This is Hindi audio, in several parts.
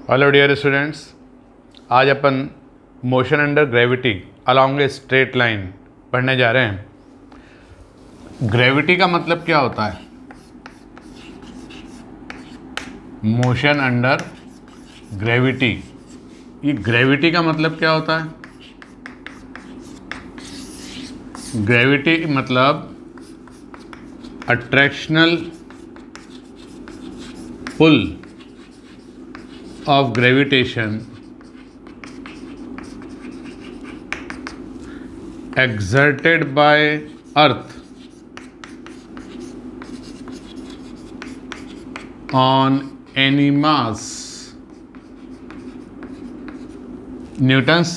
हेलो डियर स्टूडेंट्स, आज अपन motion under gravity along a straight line पढ़ने जा रहे हैं। ग्रेविटी का मतलब क्या होता है? मोशन अंडर ग्रेविटी, ये ग्रेविटी का मतलब क्या होता है? ग्रेविटी मतलब अट्रैक्शनल पुल of gravitation exerted by earth on any mass. Newton's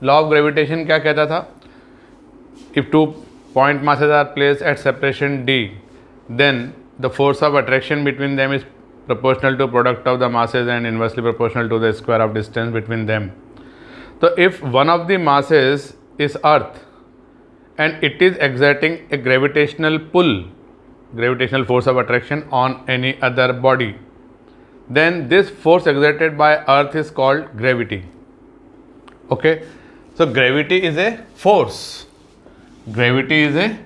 law of gravitation क्या कहता था? If two point masses are placed at separation d, then the force of attraction between them is proportional to product of the masses and inversely proportional to the square of distance between them. So if one of the masses is earth and it is exerting a gravitational pull, gravitational force of attraction on any other body, then this force exerted by earth is called gravity. Okay, so gravity is a force. Gravity is a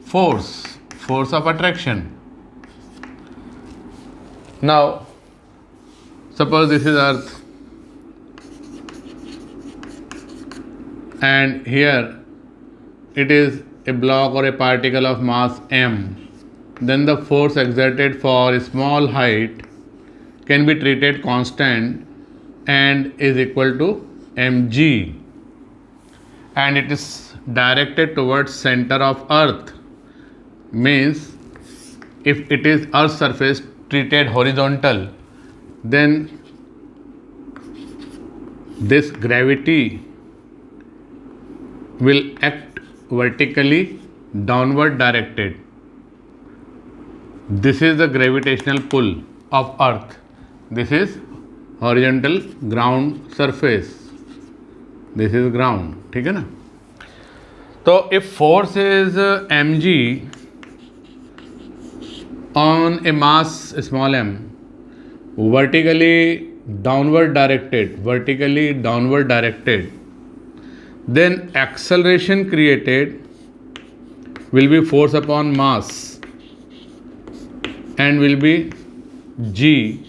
force of attraction. Now suppose this is earth and here it is a block or a particle of mass m, then the force exerted for a small height can be treated constant and is equal to mg, and it is directed towards center of earth. Means if it is earth's surface treated horizontal, then this gravity will act vertically downward directed. This is the gravitational pull of earth. This is horizontal ground surface. This is ground. ठीक है ना? तो if force is mg on a mass small m, vertically downward directed, then acceleration created will be force upon mass and will be g,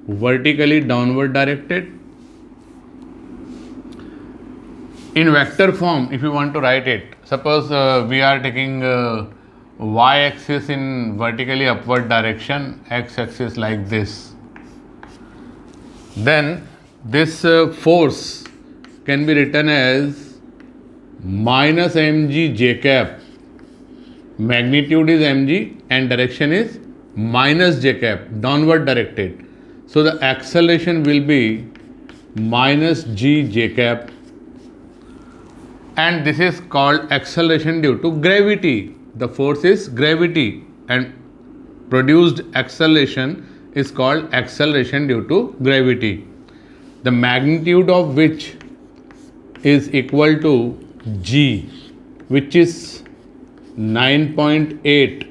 vertically downward directed. In vector form, if you want to write it, suppose we are taking y-axis in vertically upward direction, x-axis like this, then this force can be written as minus mg j cap. Magnitude is mg and direction is minus j cap, downward directed. So the acceleration will be minus g j cap, and this is called acceleration due to gravity. The force is gravity and produced acceleration is called acceleration due to gravity, the magnitude of which is equal to g, which is 9.8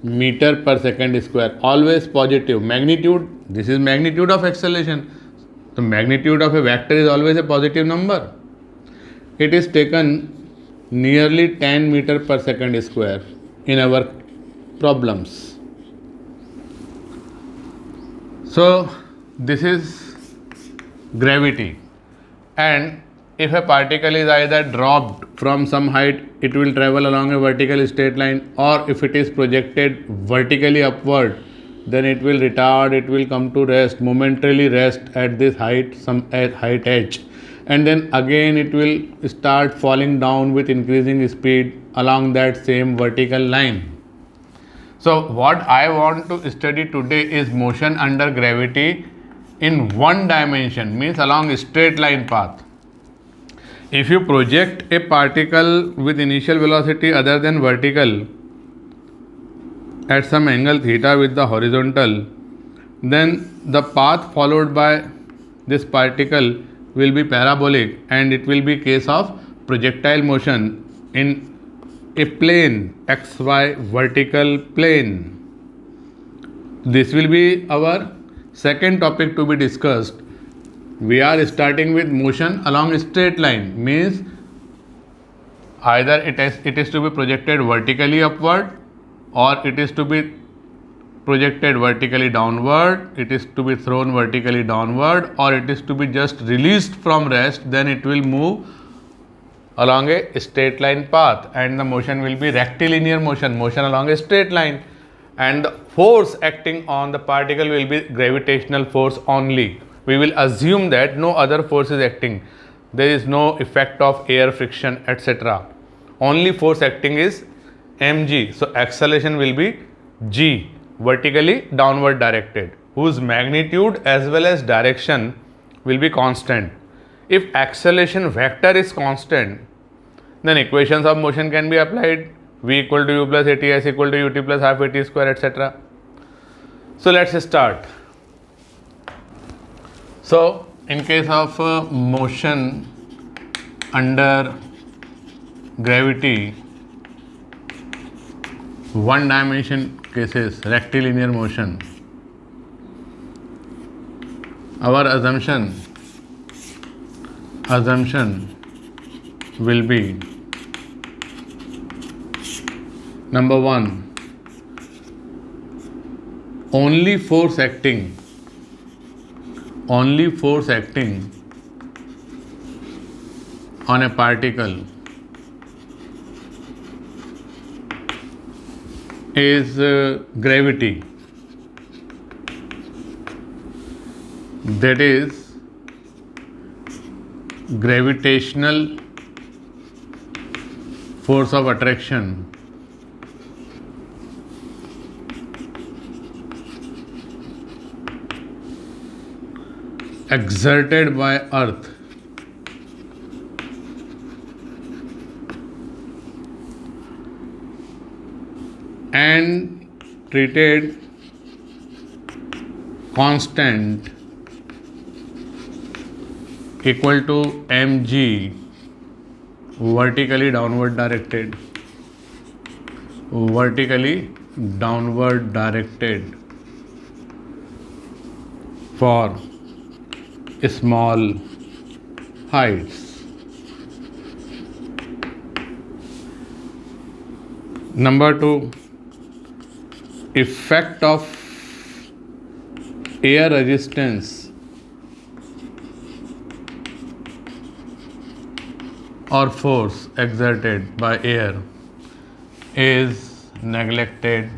meter per second square. Always positive magnitude. This is magnitude of acceleration. The magnitude of a vector is always a positive number. It is taken nearly 10 meter per second square in our problems. So this is gravity, and if a particle is either dropped from some height, it will travel along a vertical straight line, or if it is projected vertically upward, then it will retard, it will come to rest, momentarily rest at this height, some at height h, and then again it will start falling down with increasing speed along that same vertical line. So what I want to study today is motion under gravity in one dimension, means along a straight line path. If you project a particle with initial velocity other than vertical at some angle theta with the horizontal, then the path followed by this particle will be parabolic, and it will be case of projectile motion in a plane, xy vertical plane. This will be our Second topic to be discussed, we are starting with motion along a straight line, means either it is to be projected vertically upward, or it is to be projected vertically downward, it is to be thrown vertically downward, or it is to be just released from rest, then it will move along a straight line path, and the motion will be rectilinear motion, motion along a straight line, and the force acting on the particle will be gravitational force only. We will assume that no other force is acting, there is no effect of air friction, etc. Only force acting is mg, so acceleration will be g, vertically downward directed, whose magnitude as well as direction will be constant. If acceleration vector is constant, then equations of motion can be applied, v equal to u plus at s equal to ut plus half at square, etc. So let's start. So in case of motion under gravity, one dimension cases, rectilinear motion, our assumption will be, number one, only force acting on a particle is gravity, that is gravitational force of attraction exerted by earth and treated constant equal to mg, vertically downward directed for small heights. Number two, effect of air resistance or force exerted by air is neglected.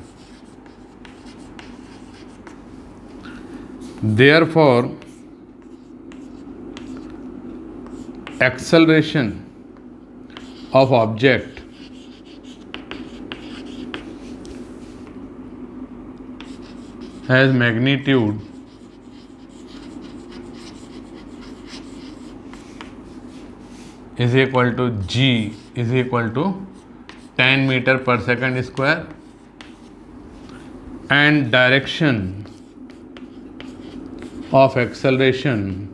Therefore, acceleration of object has magnitude is equal to g is equal to 10 meter per second square, and direction of acceleration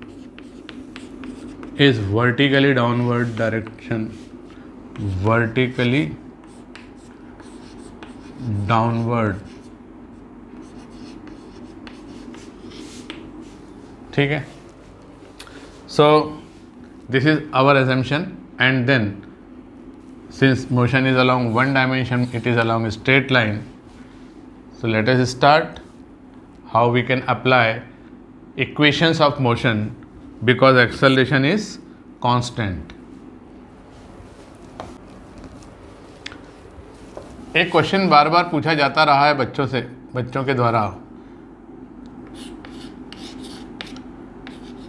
is vertically downward direction, vertically downward. ठीक है. So this is our assumption, and then since motion is along one dimension, it is along a straight line. So let us start how we can apply equations of motion because acceleration is constant. एक क्वेश्चन बार बार पूछा जाता रहा है बच्चों के द्वारा,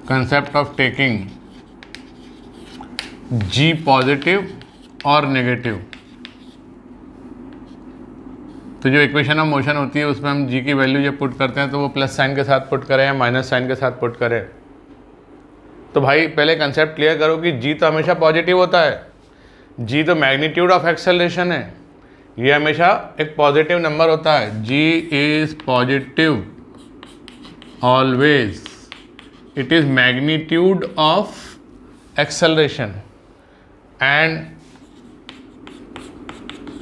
concept of taking g positive और नेगेटिव. तो जो इक्वेशन ऑफ मोशन होती है उसमें हम g की वैल्यू जब पुट करते हैं तो वो प्लस साइन के साथ पुट करें या माइनस साइन के साथ पुट करें. तो भाई पहले कंसेप्ट क्लियर करो कि g तो हमेशा पॉजिटिव होता है, g तो मैग्नीट्यूड ऑफ एक्सेलरेशन है, ये हमेशा एक पॉजिटिव नंबर होता है. g is positive always, it is magnitude of acceleration and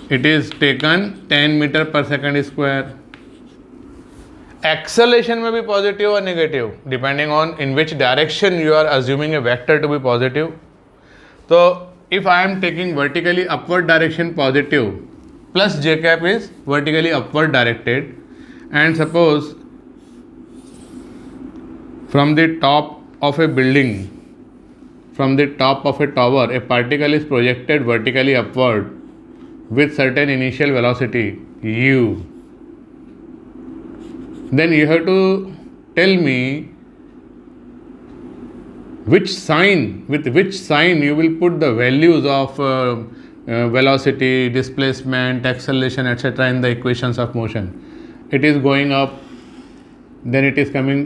it is taken 10 meter per second square, acceleration में भी पॉजिटिव और negative depending on in which direction you are assuming a vector to be positive. तो if I am taking vertically upward direction positive, plus j cap is vertically upward directed, and suppose from the top of a building, from the top of a tower, a particle is projected vertically upward with certain initial velocity u. Then you have to tell me with which sign you will put the values of velocity, displacement, acceleration, etc. in the equations of motion. It is going up, then it is coming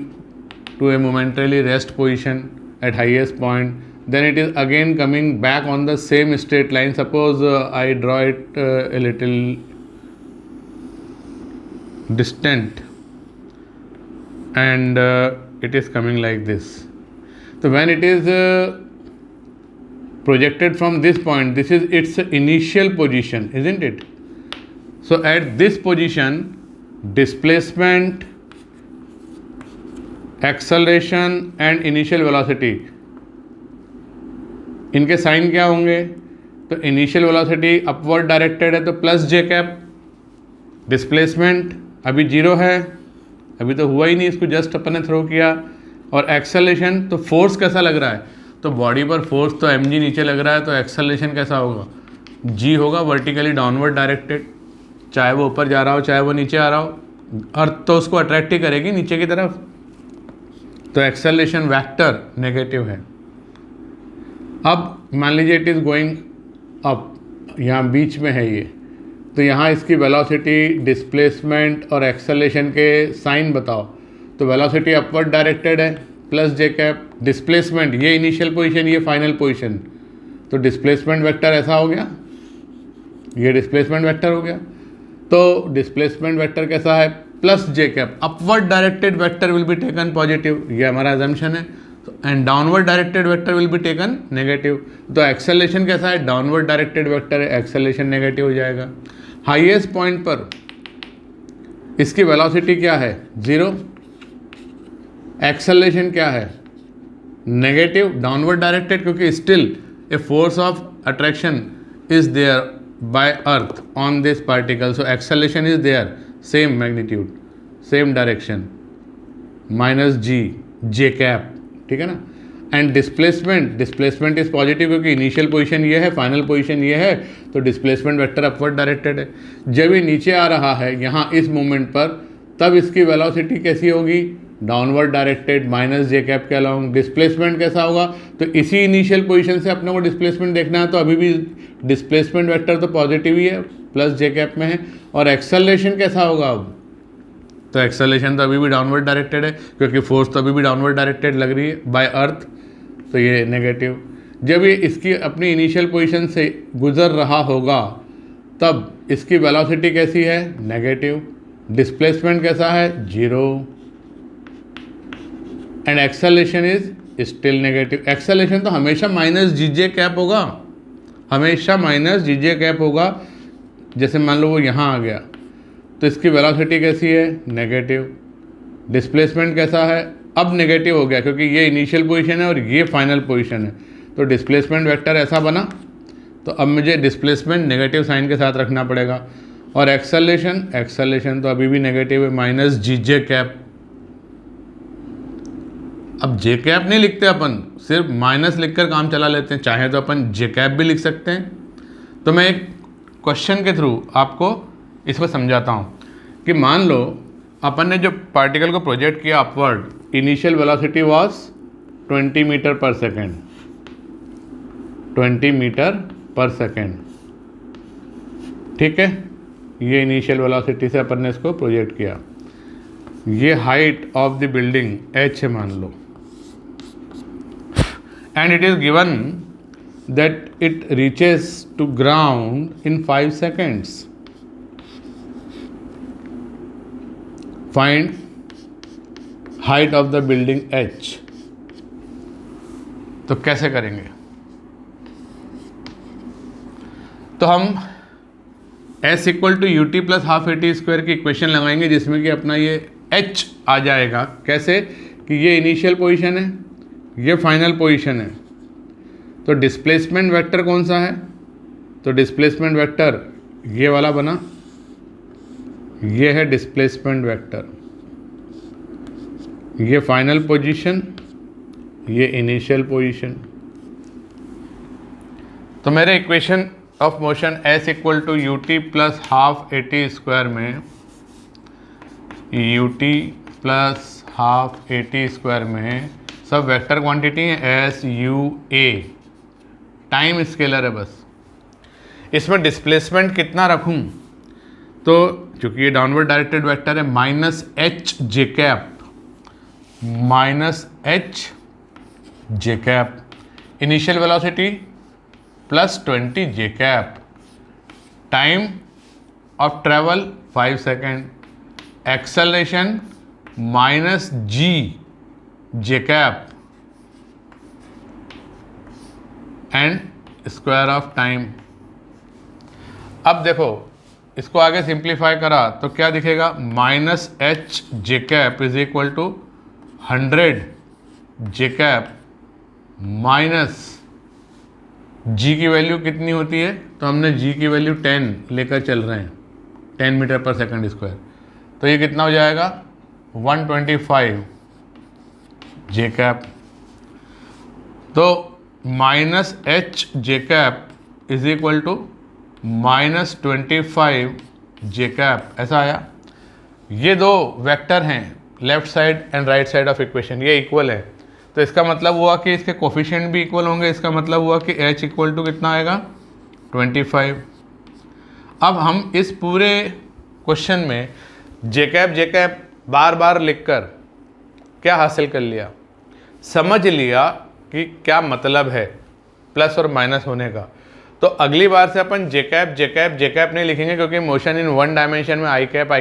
to a momentarily rest position at highest point, then it is again coming back on the same straight line. Suppose I draw it a little distant, and it is coming like this. So when it is projected from this point, this is its initial position, isn't it? So at this position, displacement, acceleration and initial velocity, इनके साइन क्या होंगे? तो इनिशियल वेलोसिटी अपवर्ड डायरेक्टेड है तो प्लस जे कैप, डिस्प्लेसमेंट अभी जीरो है, अभी तो हुआ ही नहीं, इसको जस्ट अपन ने थ्रो किया, और एक्सेलरेशन तो फोर्स कैसा लग रहा है, तो बॉडी पर फोर्स तो mg नीचे लग रहा है, तो एक्सेलरेशन कैसा होगा, g होगा वर्टिकली डाउनवर्ड डायरेक्टेड, चाहे वो ऊपर जा रहा हो चाहे वो नीचे आ रहा हो, अर्थ तो उसको अट्रैक्ट ही करेगी नीचे की तरफ, तो एक्सेलरेशन वेक्टर नेगेटिव है. अब मान लीजिए इट इज़ गोइंग अप, यहाँ बीच में है ये, तो यहाँ इसकी वेलोसिटी, डिस्प्लेसमेंट और एक्सेलरेशन के साइन बताओ. तो वेलोसिटी अपवर्ड डायरेक्टेड है प्लस जे कैप, डिस्प्लेसमेंट ये इनिशियल पोजीशन, ये फाइनल पोजीशन, तो डिस्प्लेसमेंट वेक्टर ऐसा हो गया, ये डिस्प्लेसमेंट वेक्टर हो गया. तो डिस्प्लेसमेंट वेक्टर कैसा है, plus J cap, upward directed vector will be taken positive, ये हमारा अजम्पशन है, and downward directed vector will be taken negative. तो एक्सेलरेशन कैसा है, डाउनवर्ड डायरेक्टेड वेक्टर है, एक्सेलरेशन नेगेटिव हो जाएगा. हाईएस्ट पॉइंट पर इसकी वेलोसिटी क्या है, जीरो, एक्सेलरेशन क्या है, नेगेटिव, डाउनवर्ड डायरेक्टेड, क्योंकि still a force of attraction is there by earth on this particle, so acceleration is there, same magnitude, same direction, minus g, j cap, ठीक है ना. एंड डिस्प्लेसमेंट इज पॉजिटिव, क्योंकि इनिशियल पोजीशन ये है, फाइनल पोजीशन ये है, तो डिस्प्लेसमेंट वेक्टर अपवर्ड डायरेक्टेड है. जब ये नीचे आ रहा है यहाँ इस मोमेंट पर, तब इसकी वेलोसिटी कैसी होगी, डाउनवर्ड डायरेक्टेड, माइनस जे कैप के अलाउंग. डिस्प्लेसमेंट कैसा होगा, तो इसी इनिशियल पोजीशन से अपने को डिस्प्लेसमेंट देखना है, तो अभी भी डिस्प्लेसमेंट वेक्टर तो पॉजिटिव ही है, प्लस जे कैप में है. और एक्सेलरेशन कैसा होगा अब, तो एक्सेलरेशन तो अभी भी डाउनवर्ड डायरेक्टेड है, क्योंकि फोर्स तो अभी भी डाउनवर्ड डायरेक्टेड लग रही है बाय अर्थ, तो ये नेगेटिव. जब ये इसकी अपनी इनिशियल पोजीशन से गुजर रहा होगा, तब इसकी वेलोसिटी कैसी है, नेगेटिव, डिस्प्लेसमेंट कैसा है, zero, and acceleration is still negative. Acceleration तो हमेशा माइनस जी जे कैप होगा, हमेशा माइनस जी जे कैप होगा. जैसे मान लो वो यहाँ आ गया, तो इसकी वेलोसिटी कैसी है, नेगेटिव. डिस्प्लेसमेंट कैसा है, अब नेगेटिव हो गया, क्योंकि ये इनिशियल पोजीशन है और ये फाइनल पोजीशन है, तो डिस्प्लेसमेंट वेक्टर ऐसा बना, तो अब मुझे डिस्प्लेसमेंट नेगेटिव साइन के साथ रखना पड़ेगा. और एक्सेलरेशन तो अभी भी नेगेटिव है, माइनस जी जे कैप. अब जे कैप नहीं लिखते अपन, सिर्फ माइनस लिखकर काम चला लेते हैं, चाहे तो अपन जे कैप भी लिख सकते हैं. तो मैं एक क्वेश्चन के थ्रू आपको इसको समझाता हूँ कि मान लो अपन ने जो पार्टिकल को प्रोजेक्ट किया upward, initial velocity was 20 meter per second, 20 meter per second, ठीक है. ये इनिशियल वेलोसिटी से अपन ने इसको प्रोजेक्ट किया. ये height of the building h है मान लो, and it is given that it reaches to ground in 5 seconds. Find height of the building H. तो कैसे करेंगे, तो हम S equal to ut plus half a t square की इक्वेशन लगाएंगे, जिसमें कि अपना ये h आ जाएगा। कैसे कि ये इनिशियल पोजीशन है, ये फाइनल पोजीशन है, तो डिस्प्लेसमेंट वेक्टर कौन सा है? तो डिस्प्लेसमेंट वेक्टर ये वाला बना, ये है डिस्प्लेसमेंट वेक्टर, ये फाइनल पोजीशन, ये इनिशियल पोजीशन। तो मेरे equation of motion s equal to u t plus half a t square में, u t plus half a t square में सब वेक्टर क्वांटिटी है s u a, time scalar है बस। इसमें डिस्प्लेसमेंट कितना रखूं? तो चूंकि ये डाउनवर्ड डायरेक्टेड वेक्टर है, minus h j cap, minus h j cap, initial velocity plus 20 J cap, time of travel 5 second, acceleration minus g j cap and square of time. अब देखो इसको आगे सिंप्लीफाई करा तो क्या दिखेगा? Minus h j cap is equal to 100 j cap minus g की वैल्यू कितनी होती है? तो हमने जी की वैल्यू 10 लेकर चल रहे हैं, 10 मीटर पर सेकंड स्क्वायर, तो ये कितना हो जाएगा? 125 जे कैप। तो minus h j cap is equal to minus 25 j cap, ऐसा आया। ये दो वेक्टर हैं left side and right side of equation, ये इक्वल है, तो इसका मतलब हुआ कि इसके कोफिशिएंट भी इक्वल होंगे। इसका मतलब हुआ कि h इक्वल टू कितना आएगा? 25। अब हम इस पूरे क्वेश्चन में जे कैप बार बार लिखकर क्या हासिल कर लिया? समझ लिया कि क्या मतलब है प्लस और माइनस होने का। तो अगली बार से अपन जे कैप नहीं लिखेंगे, क्योंकि मोशन इन वन डायमेंशन में आई कैप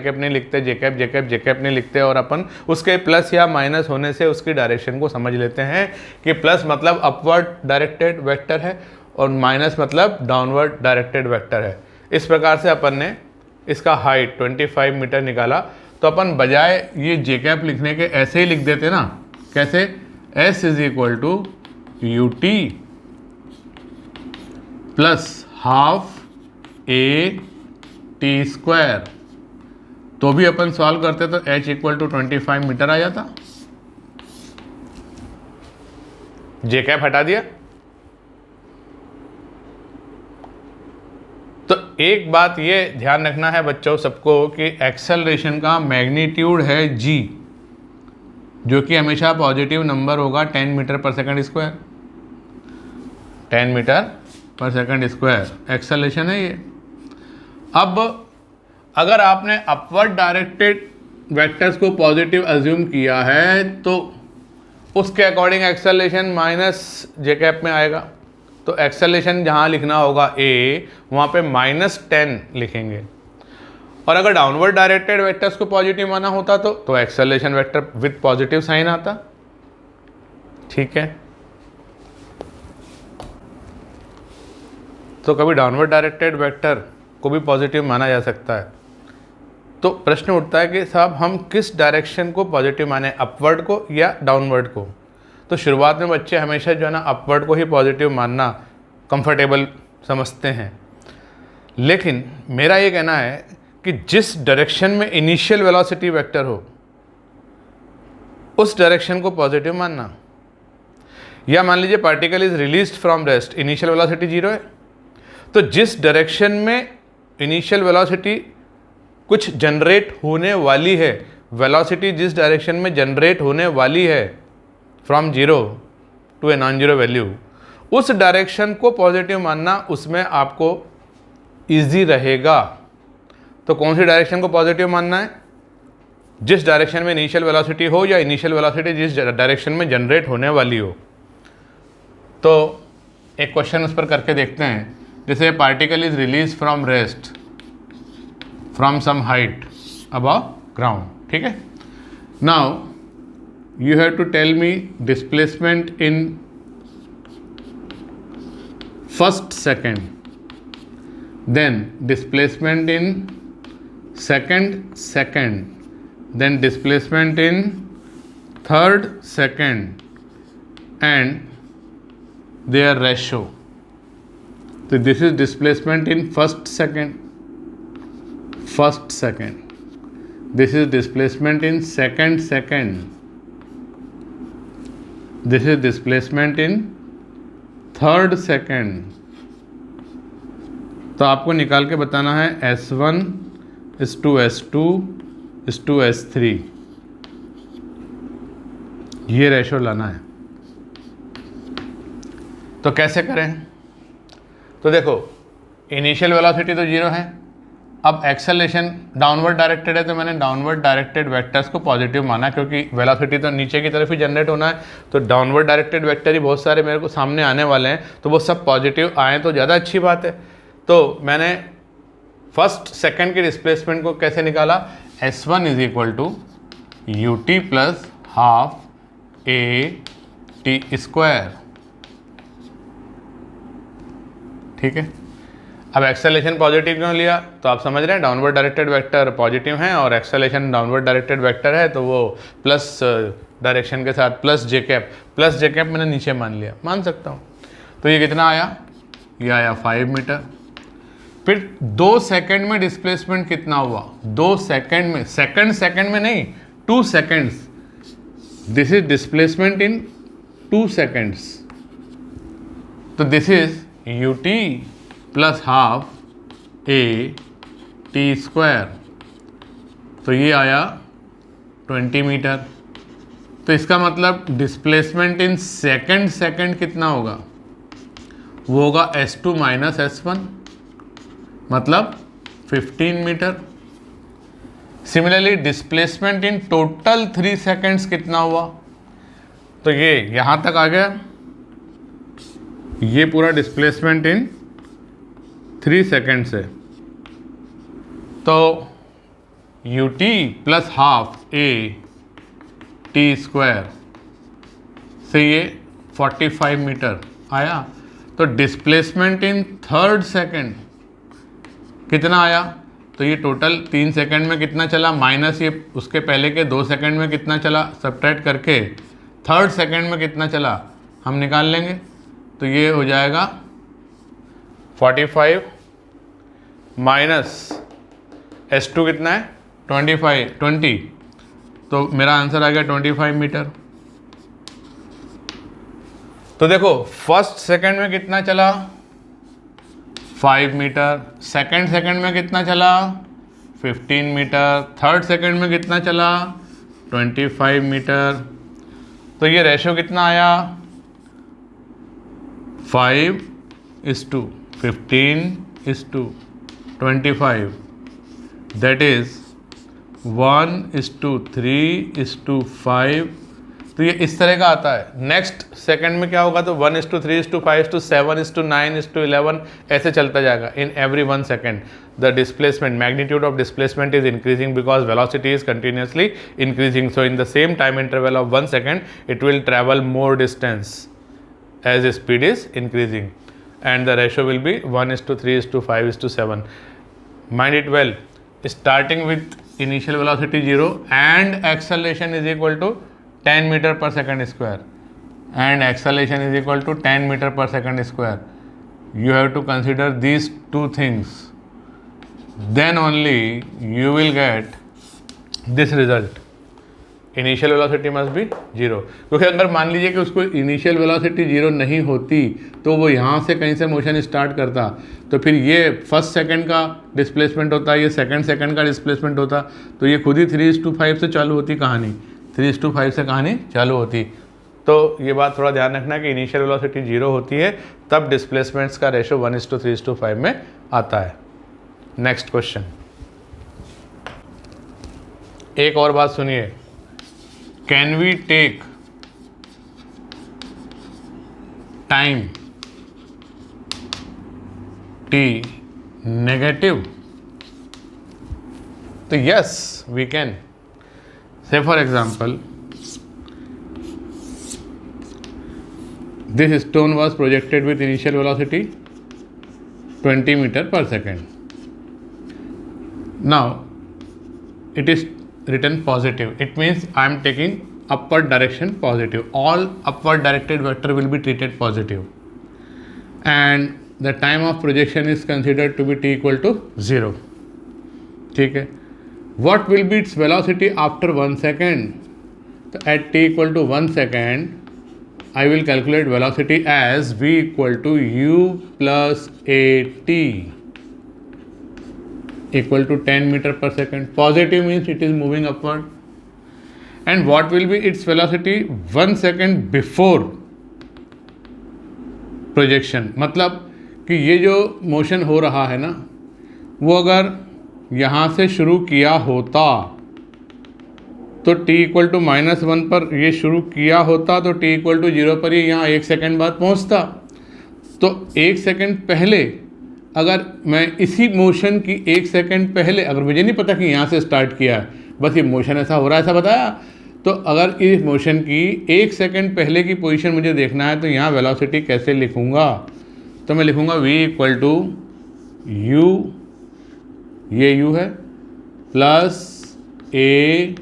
नहीं लिखते, जे कैप नहीं लिखते, और अपन उसके प्लस या माइनस होने से उसकी डायरेक्शन को समझ लेते हैं कि प्लस मतलब अपवर्ड डायरेक्टेड वेक्टर है और माइनस मतलब डाउनवर्ड डायरेक्टेड वेक्टर है। इस प्रकार से अपन ने इसका हाइट 25 मीटर निकाला। तो अपन बजाय ये जे कैप लिखने के ऐसे ही लिख देते ना, कैसे? s is equal to u t plus half a t square, तो भी अपन सॉल्व करते तो h इक्वल टू 25 मीटर आ जाता। जे कैप हटा दिया। तो एक बात ये ध्यान रखना है बच्चों सबको कि एक्सेलरेशन का मैग्नीट्यूड है g, जो कि हमेशा पॉजिटिव नंबर होगा 10 मीटर पर सेकंड स्क्वायर, 10 मीटर पर सेकंड स्क्वायर एक्सेलरेशन है ये। अब अगर आपने अपवर्ड डायरेक्टेड वेक्टर्स को पॉजिटिव अज्यूम किया है तो उसके अकॉर्डिंग एक्सेलरेशन माइनस जे कैप में आएगा। तो एक्सेलरेशन जहाँ लिखना होगा a, वहाँ पे -10 लिखेंगे। और अगर डाउनवर्ड डायरेक्टेड वेक्टर्स को पॉजिटिव माना होता तो acceleration vector with positive sign आता। ठीक है, तो कभी डाउनवर्ड डायरेक्टेड वेक्टर को भी पॉजिटिव माना जा सकता है। तो प्रश्न उठता है कि साहब हम किस डायरेक्शन को पॉजिटिव माने, अपवर्ड को या डाउनवर्ड को? तो शुरुआत में बच्चे हमेशा जो है ना अपवर्ड को ही पॉजिटिव मानना कंफर्टेबल समझते हैं, लेकिन मेरा ये कहना है कि जिस डायरेक्शन में इनिशियल वेलोसिटी वेक्टर हो उस डायरेक्शन को पॉजिटिव मानना। या मान लीजिए particle is released from rest, initial velocity 0 है, तो जिस डायरेक्शन में इनिशियल वेलोसिटी कुछ जनरेट होने वाली है, वेलोसिटी जिस डायरेक्शन में जनरेट होने वाली है from 0 to a non zero value, उस डायरेक्शन को पॉजिटिव मानना उसमें आपको इजी रहेगा। तो कौन सी डायरेक्शन को पॉजिटिव मानना है? जिस डायरेक्शन में इनिशियल वेलोसिटी हो या इनिशियल वेलोसिटी जिस डायरेक्शन में जनरेट होने वाली हो। तो एक क्वेश्चन उस पर करके देखते हैं। जैसे particle is release from rest from some height above ground, ठीक है। Now you have to tell me displacement in first second, then displacement in second then displacement in third second and their ratio. So this is displacement in first second. This is displacement in second. This is displacement in third second. तो आपको निकाल के बताना है S1 is to S2 is to S3, ये रेशो लाना है। तो कैसे करें? तो देखो इनिशियल वेलोसिटी तो 0 है, अब एक्सेलरेशन डाउनवर्ड डायरेक्टेड है, तो मैंने डाउनवर्ड डायरेक्टेड वेक्टर्स को पॉजिटिव माना, क्योंकि वेलोसिटी तो नीचे की तरफ ही जनरेट होना है, तो डाउनवर्ड डायरेक्टेड वेक्टर ही बहुत सारे मेरे को सामने आने वाले हैं, तो वो सब पॉजिटिव आए तो ज़्यादा अच्छी बात है। तो मैंने फर्स्ट सेकंड के डिस्प्लेसमेंट को कैसे निकाला? S1 is equal to ut plus half AT square, ठीक है। अब एक्सेलरेशन पॉजिटिव क्यों लिया? तो आप समझ रहे हैं डाउनवर्ड डायरेक्टेड वेक्टर पॉजिटिव हैं और एक्सेलरेशन डाउनवर्ड डायरेक्टेड वेक्टर है, तो वो प्लस डायरेक्शन के साथ प्लस जे कैप मैंने नीचे मान सकता हूँ। तो ये कितना आया? ये आया 5 मीटर। फिर 2 सेकंड में डिस्प्लेसमेंट कितना हुआ? 2 सेकंड में, सेकंड में नहीं, 2 seconds. This is displacement in 2 seconds. तो this is ut plus half AT square, तो ये आया 20 मीटर। तो इसका मतलब डिस्प्लेसमेंट इन सेकंड कितना होगा? वो होगा S2 माइनस S1, मतलब 15 meter. Similarly displacement in total 3 seconds कितना हुआ? तो ये यहाँ तक आ गया, ये पूरा डिस्प्लेसमेंट इन 3 सेकंड्स है। तो ut plus half AT square से ये 45 मीटर आया। तो डिस्प्लेसमेंट इन थर्ड सेकंड कितना आया? तो ये टोटल 3 सेकंड में कितना चला, माइनस ये उसके पहले के 2 सेकंड में कितना चला, सब्ट्रैक्ट करके थर्ड सेकंड में कितना चला हम निकाल लेंगे। तो ये हो जाएगा 45 माइनस S2 कितना है? 20, तो मेरा आंसर आ गया 25 मीटर। तो देखो फर्स्ट सेकंड में कितना चला? 5 मीटर। सेकंड में कितना चला? 15 मीटर। थर्ड सेकंड में कितना चला? 25 मीटर। तो ये रेशो कितना आया? 5:15:25, दैट इज 1:3:5। तो ये इस तरह का आता है। नेक्स्ट सेकंड में क्या होगा? तो 1:3:5:7:9:11 ऐसे चलता जाएगा इन every 1 second. The displacement, magnitude of displacement is increasing because velocity is continuously increasing. So in the same time interval of 1 second it will travel more distance as the speed is increasing, and the ratio will be 1:3:5:7. Mind it well, starting with initial velocity 0 and acceleration is equal to 10 meter per second square, and acceleration is equal to 10 meter per second square. You have to consider these two things, then only you will get this result. Initial velocity must be 0, क्योंकि अगर मान लीजिए कि उसको इनिशियल वेलोसिटी 0 नहीं होती तो वो यहाँ से कहीं से मोशन स्टार्ट करता, तो फिर ये फर्स्ट सेकंड का डिस्प्लेसमेंट होता, ये सेकंड का डिस्प्लेसमेंट होता, तो ये खुद ही 3:5 से चालू होती कहानी, 3:5 से कहानी चालू होती। तो ये बात थोड़ा ध्यान रखना कि इनिशियल वेलोसिटी 0 होती है तब डिस्प्लेसमेंट्स का रेशो 1:3:5 में आता है। नेक्स्ट क्वेश्चन, एक और बात सुनिए, can we take time t negative? तो yes we can. Say for example, this stone was projected with initial velocity 20 meter per second. Now it is written positive. It means I am taking upward direction positive. All upward directed vector will be treated positive. And the time of projection is considered to be t equal to 0. ठीक है. What will be its velocity after 1 second? So at t equal to 1 second, I will calculate velocity as v equal to u plus at equal to 10 meter per second. Positive means it is moving upward. And what will be its velocity 1 second before projection? मतलब कि ये जो मोशन हो रहा है ना, वो अगर यहाँ से शुरू किया होता तो t इक्वल टू -1 पर ये शुरू किया होता तो t इक्वल टू 0 पर ही यहाँ 1 सेकेंड बाद पहुँचता. तो 1 सेकेंड पहले अगर मैं इसी मोशन की 1 सेकेंड पहले, अगर मुझे नहीं पता कि यहाँ से स्टार्ट किया है, बस ये मोशन ऐसा हो रहा है ऐसा बताया, तो अगर इस मोशन की 1 सेकेंड पहले की पोजीशन मुझे देखना है तो यहाँ वेलोसिटी कैसे लिखूँगा? तो मैं लिखूँगा v इक्वल टू u, ये u है, plus a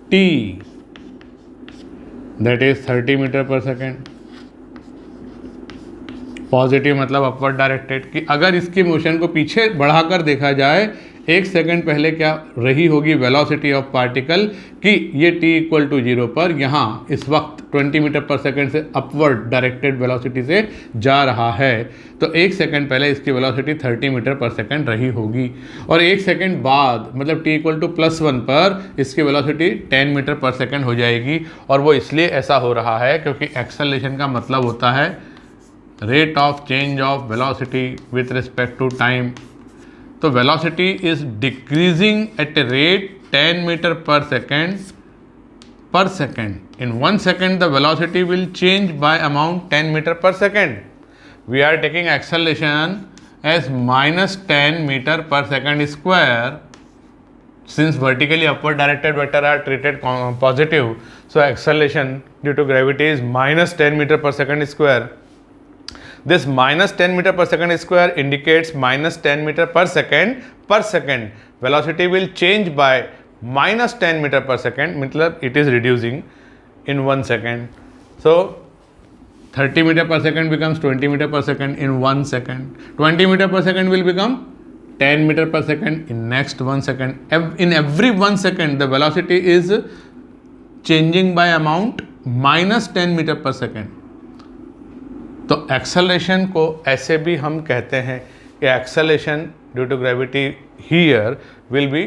t, that is 30 meter per second. Positive मतलब अपवर्ड डायरेक्टेड. कि अगर इसकी मोशन को पीछे बढ़ाकर देखा जाए, 1 सेकेंड पहले क्या रही होगी वेलोसिटी ऑफ पार्टिकल, कि ये t इक्वल टू 0 पर यहाँ इस वक्त 20 मीटर पर सेकेंड से अपवर्ड डायरेक्टेड वेलोसिटी से जा रहा है, तो 1 सेकेंड पहले इसकी वेलोसिटी 30 मीटर पर सेकेंड रही होगी. और 1 सेकेंड बाद मतलब t इक्वल टू +1 पर इसकी वेलोसिटी 10 मीटर पर सेकेंड हो जाएगी. और वो इसलिए ऐसा हो रहा है क्योंकि एक्सेलरेशन का मतलब होता है rate of change of velocity with respect to time. तो velocity is decreasing at a rate 10 meter per second. In 1 second, the velocity will change by amount 10 meter per second. We are taking acceleration as -10 meter per second square. Since vertically upward directed vector are treated positive, so acceleration due to gravity is -10 meter per second square. This -10 meter per second square indicates -10 meter per second. Velocity will change by -10 meter per second, मतलब it is reducing in 1 second. So 30 meter per second becomes 20 meter per second in 1 second. 20 meter per second will become 10 meter per second in next 1 second. In every 1 second the velocity is changing by amount -10 meter per second. तो एक्सेलरेशन को ऐसे भी हम कहते हैं कि acceleration due to gravity here will be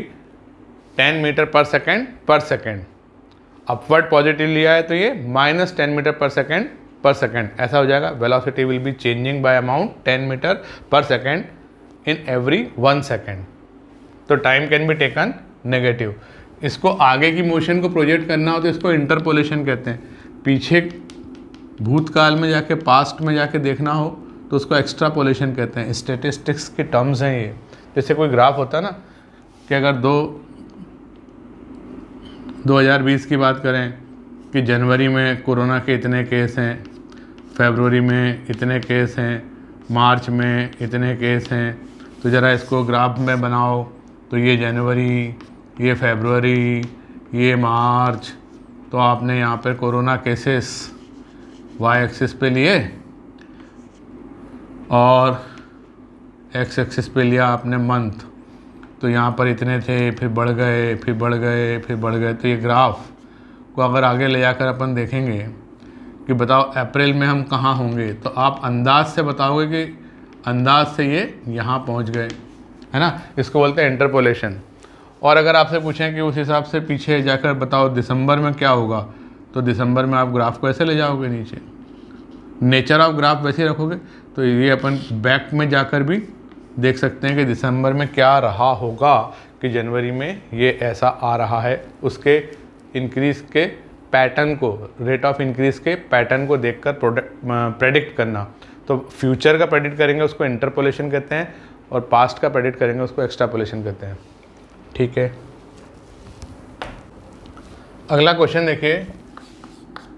10 meter per second. Upward positive लिया है तो ये -10 मीटर पर सेकेंड ऐसा हो जाएगा. Velocity will be changing by amount 10 meter per second in every 1 second. तो time can be taken negative. इसको आगे की मोशन को प्रोजेक्ट करना हो तो इसको इंटरपोलेशन कहते हैं. पीछे भूतकाल में जाके पास्ट में जाके देखना हो तो उसको एक्स्ट्रापोलेशन कहते हैं. स्टैटिस्टिक्स के टर्म्स हैं ये. जैसे कोई ग्राफ होता है ना कि अगर 2020 की बात करें कि जनवरी में कोरोना के इतने केस हैं, फरवरी में इतने केस हैं, मार्च में इतने केस हैं, तो ज़रा इसको ग्राफ में बनाओ तो ये जनवरी, ये फरवरी, ये मार्च, तो आपने यहाँ पर कोरोना केसेस वाई एक्सिस पे लिए और एक्स एक्सिस पे लिया आपने मंथ, तो यहाँ पर इतने थे, फिर बढ़ गए, फिर बढ़ गए, फिर बढ़ गए. तो ये ग्राफ को अगर आगे ले जाकर अपन देखेंगे कि बताओ अप्रैल में हम कहाँ होंगे, तो आप अंदाज से बताओगे कि अंदाज से ये यहाँ पहुँच गए, है ना. इसको बोलते हैं इंटरपोलेशन. और अगर आपसे पूछें कि उस हिसाब से पीछे जाकर बताओ दिसंबर में क्या होगा, तो दिसंबर में आप ग्राफ को ऐसे ले जाओगे नीचे, नेचर ऑफ ग्राफ वैसे ही रखोगे. तो ये अपन बैक में जाकर भी देख सकते हैं कि दिसंबर में क्या रहा होगा, कि जनवरी में ये ऐसा आ रहा है. उसके इंक्रीज़ के पैटर्न को, रेट ऑफ इंक्रीज़ के पैटर्न को देखकर प्रेडिक्ट करना. तो फ्यूचर का प्रेडिक्ट करेंगे उसको इंटरपोलेशन कहते हैं, और पास्ट का प्रेडिक्ट करेंगे उसको एक्स्ट्रापोलेशन कहते हैं. ठीक है. अगला क्वेश्चन देखिए.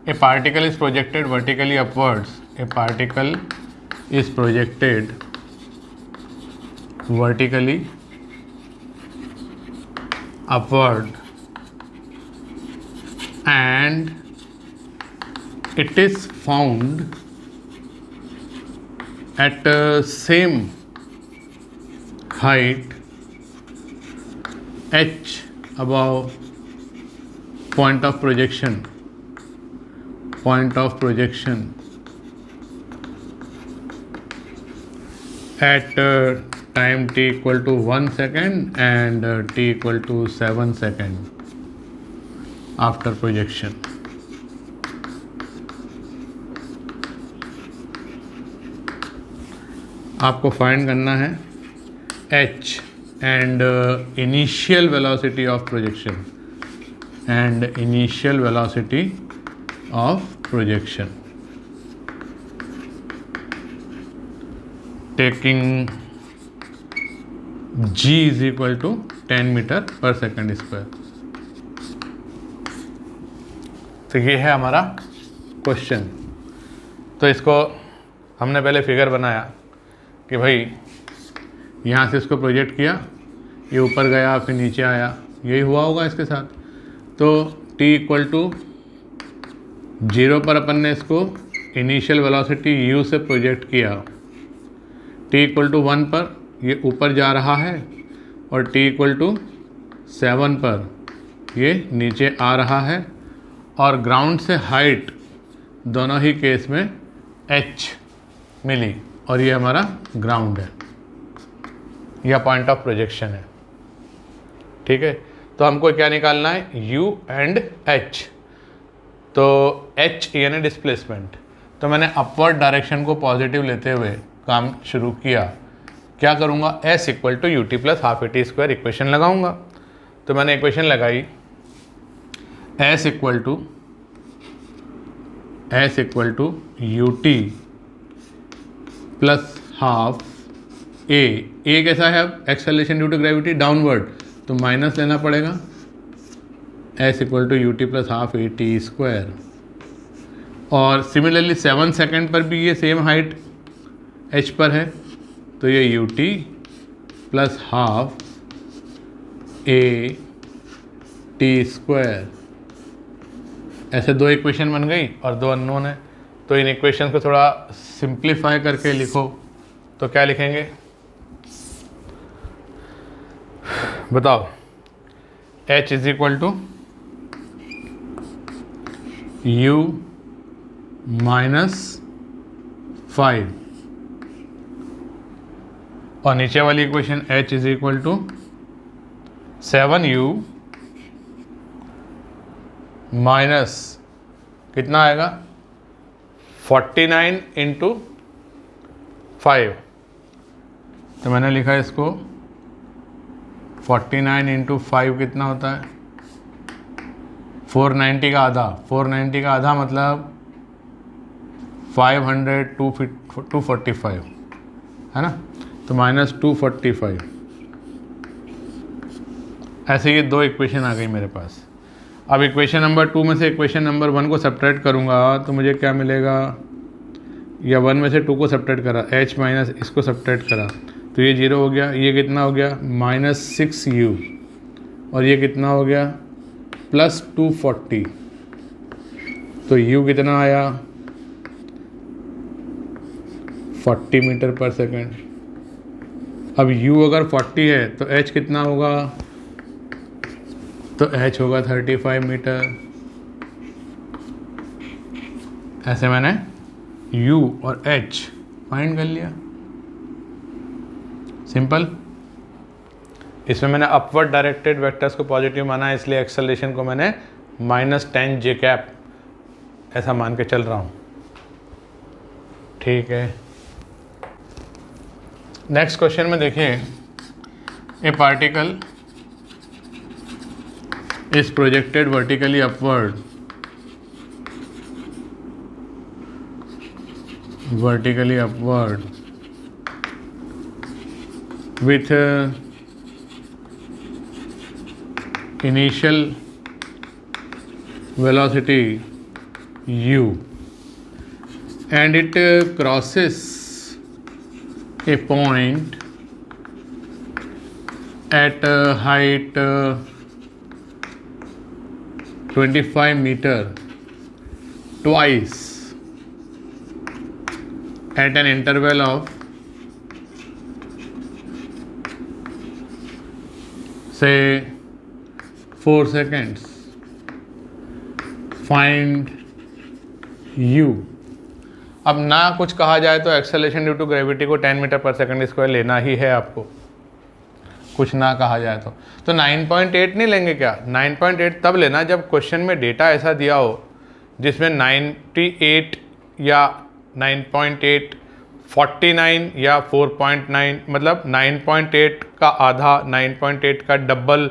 ए particle is projected vertically upwards. A particle is projected vertically upward and it is found at same height h above point of projection at time t equal to 1 second and t equal to 7 second after projection. आपको फाइंड करना है h and initial velocity of projection taking g is equal to 10 meter per second square. तो ये है हमारा क्वेश्चन. तो इसको हमने पहले फिगर बनाया कि भाई यहाँ से इसको प्रोजेक्ट किया, ये ऊपर गया फिर नीचे आया, यही हुआ होगा इसके साथ. तो t इक्वल टू 0 पर अपन ने इसको इनिशियल वेलोसिटी u से प्रोजेक्ट किया, t इक्वल टू 1 पर ये ऊपर जा रहा है और t इक्वल टू 7 पर ये नीचे आ रहा है, और ग्राउंड से हाइट दोनों ही केस में h मिली और ये हमारा ग्राउंड है या पॉइंट ऑफ प्रोजेक्शन है. ठीक है, तो हमको क्या निकालना है, u एंड h. तो h यानी डिस्प्लेसमेंट. तो मैंने अपवर्ड डायरेक्शन को पॉजिटिव लेते हुए काम शुरू किया. क्या करूँगा, s equal to u t plus half a t square equation लगाऊंगा. तो मैंने इक्वेशन लगाई, s equal to u t plus half a कैसा है, अब acceleration due to gravity downward, तो माइनस लेना पड़ेगा, s equal to u t plus half a t square. और सिमिलरली 7 सेकेंड पर भी ये सेम हाइट h पर है, तो ये you t plus half a t square. ऐसे दो इक्वेशन बन गई और दो अननोन है. तो इन इक्वेशन को थोड़ा सिंप्लीफाई करके लिखो तो क्या लिखेंगे, बताओ. h is equal to u minus 5 और नीचे वाली equation h is equal to 7u minus कितना आएगा 49 इंटू 5. तो मैंने लिखा है इसको 49 इंटू 5 कितना होता है 490 का आधा. 490 का आधा मतलब 500 245 है ना. तो माइनस 245. ऐसे ये दो इक्वेशन आ गई मेरे पास. अब इक्वेशन नंबर 2 में से इक्वेशन नंबर 1 को सब्ट्रैक्ट करूँगा तो मुझे क्या मिलेगा, या 1 में से 2 को सब्ट्रैक्ट करा, h माइनस इसको सब्ट्रैक्ट करा तो ये 0 हो गया. ये कितना हो गया माइनस 6u और ये कितना हो गया प्लस 240. तो u कितना आया 40 मीटर पर सेकेंड. अब u अगर 40 है तो h कितना होगा, तो h होगा 35 मीटर. ऐसे मैंने u और h फाइंड कर लिया. सिंपल. इसमें मैंने अपवर्ड डायरेक्टेड वेक्टर्स को पॉजिटिव माना है, इसलिए एक्सेलरेशन को मैंने -10 j कैप ऐसा मान के चल रहा हूँ. ठीक है, नेक्स्ट क्वेश्चन में देखिए, ए particle is projected vertically upward with initial velocity u and it crosses a point at height 25 meter twice at an interval of say 4 seconds. Find u. अब ना कुछ कहा जाए तो एक्सेलरेशन ड्यू टू ग्रेविटी को 10 मीटर पर सेकंड स्क्वायर लेना ही है आपको, कुछ ना कहा जाए तो 9.8 नहीं लेंगे क्या? 9.8 तब लेना जब क्वेश्चन में डेटा ऐसा दिया हो जिसमें 98 या 9.8, 49 या 4.9, मतलब 9.8 का आधा, 9.8 का डबल,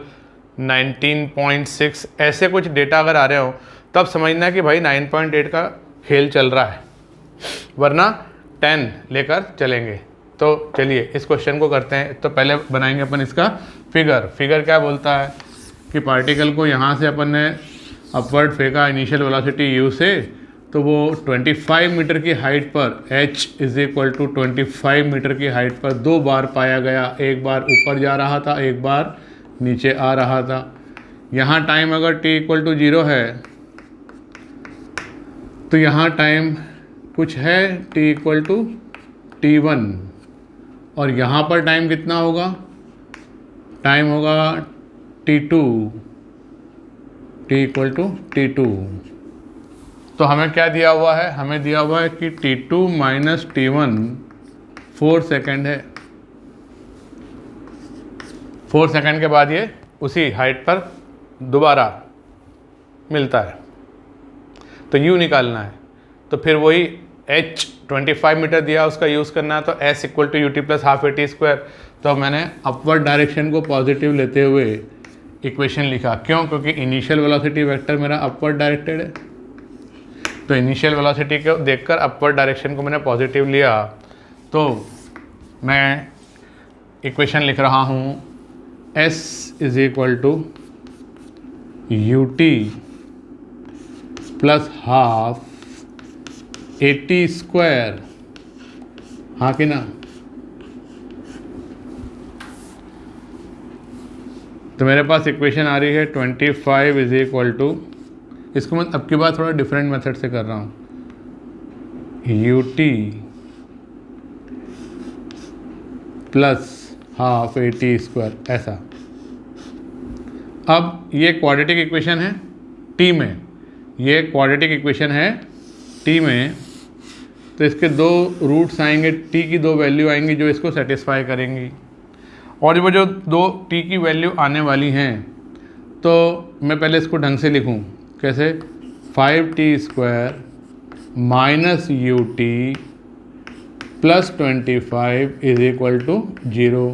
19.6, ऐसे कुछ डेटा अगर आ रहे हो तब समझना कि भाई 9.8 का खेल चल रहा है, वरना 10 लेकर चलेंगे। तो चलिए इस क्वेश्चन को करते हैं। तो पहले बनाएंगे अपन इसका फिगर क्या बोलता है कि पार्टिकल को यहाँ से अपन ने अपवर्ड फेंका इनिशियल वेलोसिटी u से, तो वो 25 मीटर की हाइट पर h is equal to 25 meter की हाइट पर 2 बार पाया गया। एक बार ऊपर जा रहा था, एक बार नीचे आ रहा था। यहाँ टाइम अगर t इक्वल टू 0 है तो यहाँ टाइम कुछ है t इक्वल टू t1, और यहाँ पर टाइम कितना होगा? टाइम होगा t2, t equal to t2। तो हमें क्या दिया हुआ है? हमें दिया हुआ है कि t2 माइनस t1 4 सेकेंड है। 4 सेकेंड के बाद ये उसी हाइट पर दोबारा मिलता है, तो u निकालना है। तो फिर वही h 25 मीटर दिया, उसका यूज़ करना है, तो s equal to ut plus half a t square. तो मैंने अपवर्ड डायरेक्शन को पॉजिटिव लेते हुए इक्वेशन लिखा। क्यों? क्योंकि इनिशियल वेलोसिटी वेक्टर मेरा अपवर्ड डायरेक्टेड है, तो इनिशियल वेलोसिटी को देखकर अपवर्ड डायरेक्शन को मैंने पॉजिटिव लिया। तो मैं इक्वेशन लिख रहा हूँ s is equal to ut plus half a t square, हाँ कि ना? तो मेरे पास इक्वेशन आ रही है 25 इज इक्वल टू, इसको मैं अब की बात थोड़ा डिफरेंट मेथड से कर रहा हूँ, ut plus half a t square, ऐसा। अब ये क्वाड्रेटिक इक्वेशन है t में, ये क्वाड्रेटिक इक्वेशन है t में, तो इसके 2 रूट्स आएंगे, t की 2 वैल्यू आएंगी जो इसको सेटिस्फाई करेंगी। और वो जो 2 t की वैल्यू आने वाली हैं, तो मैं पहले इसको ढंग से लिखूं, कैसे? 5t square minus ut plus 25 is equal to 0।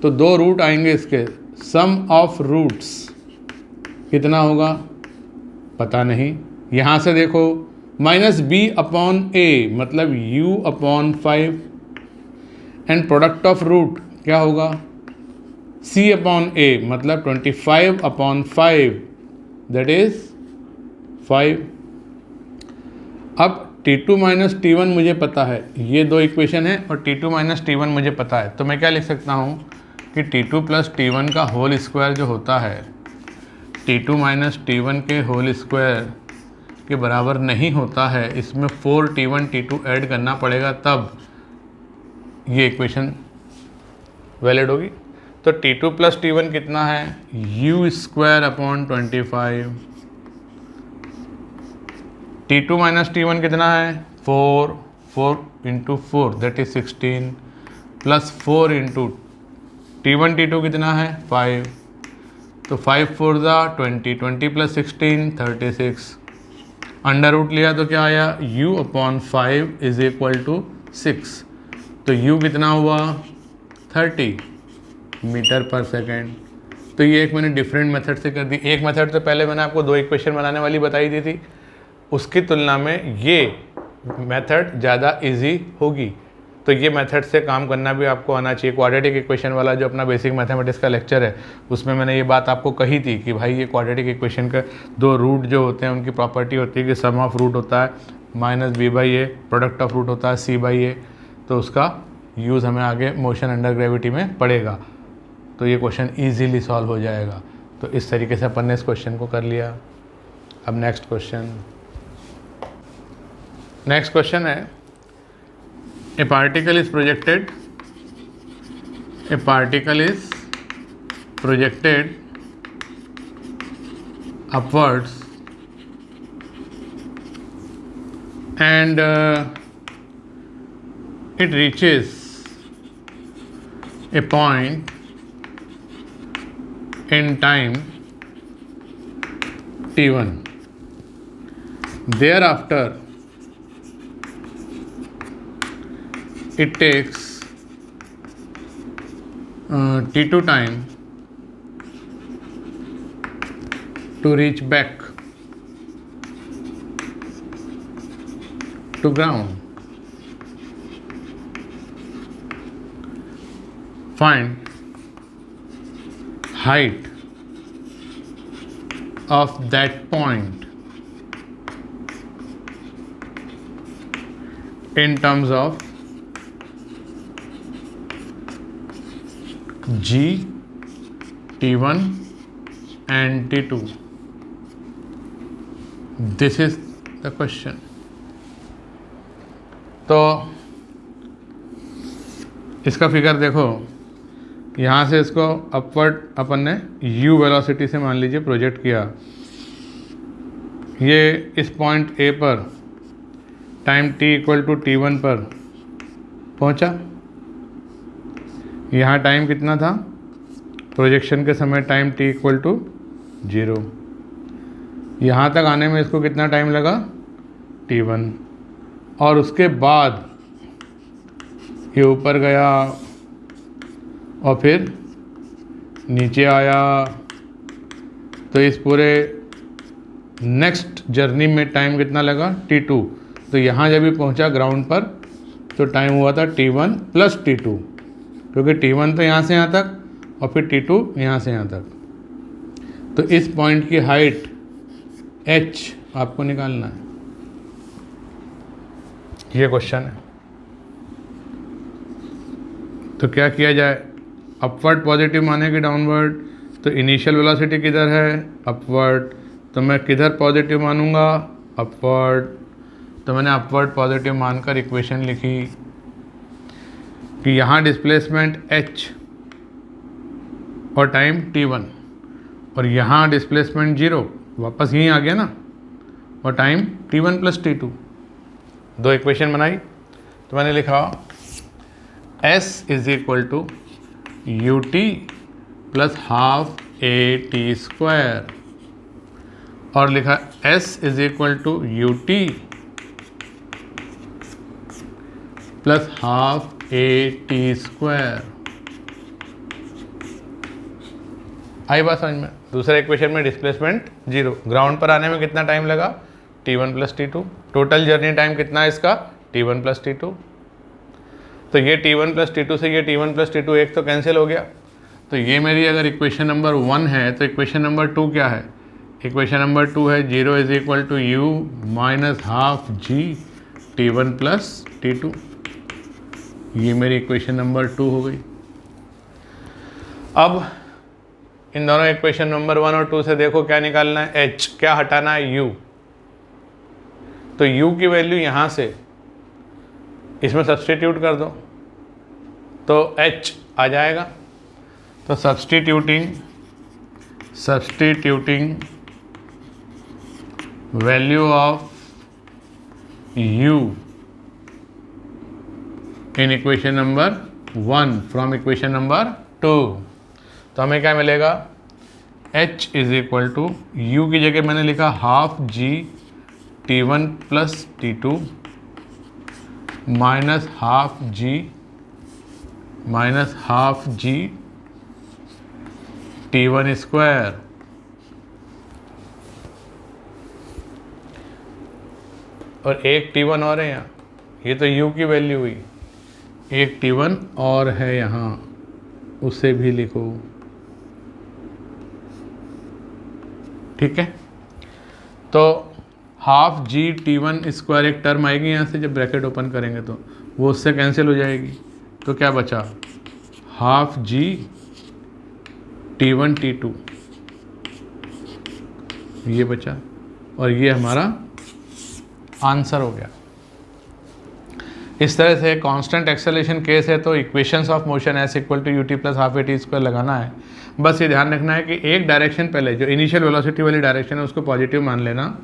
तो 2 रूट आएंगे इसके, सम ऑफ रूट्स कितना होगा पता नहीं। यहाँ से देखो माइनस b अपॉन a मतलब u upon 5, and product of root क्या होगा? c अपॉन a मतलब 25 अपॉन 5 दैट इज 5। अब t2 माइनस t1 मुझे पता है, ये 2 इक्वेशन है, और t2 माइनस t1 मुझे पता है। तो मैं क्या लिख सकता हूँ कि t2 प्लस t1 का होल स्क्वायर जो होता है t2 माइनस t1 के होल स्क्वायर के बराबर नहीं होता है। इसमें 4t1 t2 ऐड करना पड़ेगा, तब ये इक्वेशन वैलिड होगी। तो t2 प्लस t1 कितना है? u square upon 25। t2 minus t1 कितना है? 4 into 4 that is 16, plus 4 into t1 t2 कितना है? 5। तो 5 4 ज़ा 20 प्लस 16 36। अंडर रूट लिया तो क्या आया? u upon 5 is equal to 6। तो u कितना हुआ? 30 मीटर पर सेकेंड। तो ये एक मैंने डिफरेंट मेथड से कर दी। एक मेथड तो पहले मैंने आपको 2 इक्वेशन बनाने वाली बताई दी थी, उसकी तुलना में ये मेथड ज़्यादा इजी होगी। तो ये मेथड से काम करना भी आपको आना चाहिए। क्वाड्रेटिक इक्वेशन वाला जो अपना बेसिक मैथमेटिक्स का लेक्चर है, उसमें मैंने ये बात आपको कही थी कि भाई ये क्वाड्रेटिक इक्वेशन का 2 रूट जो होते हैं उनकी प्रॉपर्टी होती है कि सम ऑफ रूट होता है minus b by a, product of root होता है c बाई ए। तो उसका यूज़ हमें आगे मोशन अंडर ग्रेविटी में पड़ेगा, तो ये क्वेश्चन ईजीली सॉल्व हो जाएगा। तो इस तरीके से अपन ने इस क्वेश्चन को कर लिया। अब नेक्स्ट क्वेश्चन है, ए particle is projected upwards and it reaches a point in time t1. Thereafter it takes t2 time to reach back to ground. Find height of that point in terms of g, t1 and t2. This is the question. तो इसका फिगर देखो, यहाँ से इसको अपवर्ड अपन ने u वेलोसिटी से मान लीजिए प्रोजेक्ट किया. ये इस पॉइंट A पर time t equal to t1 पर पहुँचा. यहाँ टाइम कितना था प्रोजेक्शन के समय? Time t equal to 0. यहाँ तक आने में इसको कितना टाइम लगा? t1. और उसके बाद ये ऊपर गया और फिर नीचे आया. तो इस पूरे नेक्स्ट जर्नी में टाइम कितना लगा? t2. तो यहाँ जब भी पहुँचा ग्राउंड पर तो टाइम हुआ था t1 प्लस t2, क्योंकि t1 तो यहाँ से यहाँ तक और फिर t2 यहाँ से यहाँ तक. तो इस पॉइंट की हाइट h आपको निकालना है. ये क्वेश्चन है. तो क्या किया जाए? अपवर्ड पॉजिटिव माने कि डाउनवर्ड? तो इनिशियल वेलोसिटी किधर है? अपवर्ड. तो मैं किधर पॉजिटिव मानूंगा? अपवर्ड. तो मैंने अपवर्ड पॉजिटिव मानकर इक्वेशन लिखी कि यहाँ डिस्प्लेसमेंट h और टाइम t1 और यहाँ डिस्प्लेसमेंट 0, वापस यहीं आ गया ना, और टाइम t1 प्लस t2. दो इक्वेशन बनाई. तो मैंने लिखा s is equal to ut plus half at square, और लिखा s is equal to ut plus half at square. आई बात समझ में? दूसरे इक्वेशन में डिस्प्लेसमेंट 0, ग्राउंड पर आने में कितना टाइम लगा? t1 plus t2. Total journey time कितना है इसका? t1 plus t2. तो ये t1 प्लस t2 से ये t1 प्लस t2 एक तो कैंसिल हो गया. तो ये मेरी अगर इक्वेशन नंबर 1 है तो इक्वेशन नंबर 2 क्या है? इक्वेशन नंबर 2 है 0 is equal to u minus half g t1 plus t2. ये मेरी इक्वेशन नंबर 2 हो गई. अब इन दोनों इक्वेशन नंबर 1 और 2 से देखो क्या निकालना है? h. क्या हटाना है? u. तो u की वैल्यू यहाँ से इसमें सब्सटीट्यूट कर दो तो h आ जाएगा. तो substituting value of u in equation number 1 from equation number 2. तो हमें क्या मिलेगा? h is equal to u की जगह मैंने लिखा half g t1 plus t2 minus half g t1 square. और एक t1 और है यहाँ, ये तो u की वैल्यू हुई. एक t1 और है यहाँ, उसे भी लिखो. ठीक है. तो हाफ g t1 स्क्वायर एक टर्म आएगी यहाँ से, जब ब्रैकेट ओपन करेंगे तो वो उससे कैंसिल हो जाएगी. तो क्या बचा? हाफ g t1 t2 ये बचा. और ये हमारा आंसर हो गया। इस तरह से कांस्टेंट एक्सेलरेशन केस है तो equations of motion s equal to u t plus half a t square लगाना है। बस ये ध्यान रखना है कि एक डायरेक्शन पहले जो इनिशियल वेलोसिटी वाली डायरेक्शन है उसको पॉजिटिव मान लेना,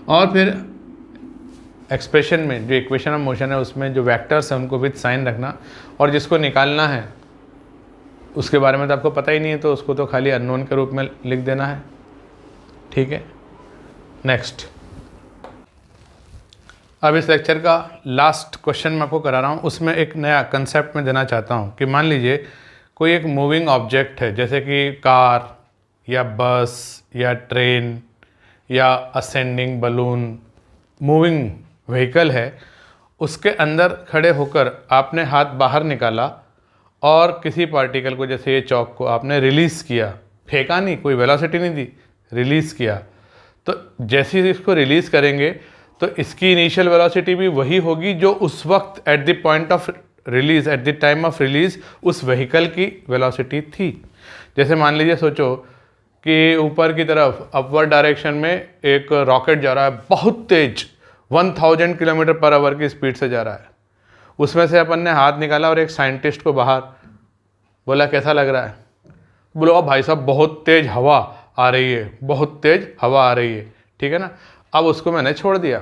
और फिर एक्सप्रेशन में जो इक्वेशन ऑफ मोशन है उसमें जो वेक्टर्स हैं उनको विद साइन रखना, और जिसको निकालना है उसके बारे में तो आपको पता ही नहीं है तो उसको तो खाली अननोन के रूप में लिख देना है। ठीक है, नेक्स्ट। अब इस लेक्चर का लास्ट क्वेश्चन मैं आपको करा रहा हूँ, उसमें एक नया कंसेप्ट मैं देना चाहता हूँ कि मान लीजिए कोई एक मूविंग ऑब्जेक्ट है, जैसे कि कार या बस या ट्रेन या असेंडिंग बलून, मूविंग व्हीकल है, उसके अंदर खड़े होकर आपने हाथ बाहर निकाला और किसी पार्टिकल को, जैसे ये चॉक को आपने रिलीज़ किया, फेंका नहीं, कोई वेलोसिटी नहीं दी, रिलीज़ किया, तो जैसे ही इसको रिलीज़ करेंगे तो इसकी इनिशियल वेलोसिटी भी वही होगी जो उस वक्त at the point of release, at the time of release उस व्हीकल की वेलोसिटी थी। जैसे मान लीजिए, सोचो कि ऊपर की तरफ अपवर्ड डायरेक्शन में एक रॉकेट जा रहा है, बहुत तेज 1000 किलोमीटर पर आवर की स्पीड से जा रहा है, उसमें से अपन ने हाथ निकाला और एक साइंटिस्ट को बाहर बोला कैसा लग रहा है, बोलो भाई साहब बहुत तेज़ हवा आ रही है, बहुत तेज़ हवा आ रही है, ठीक है ना। अब उसको मैंने छोड़ दिया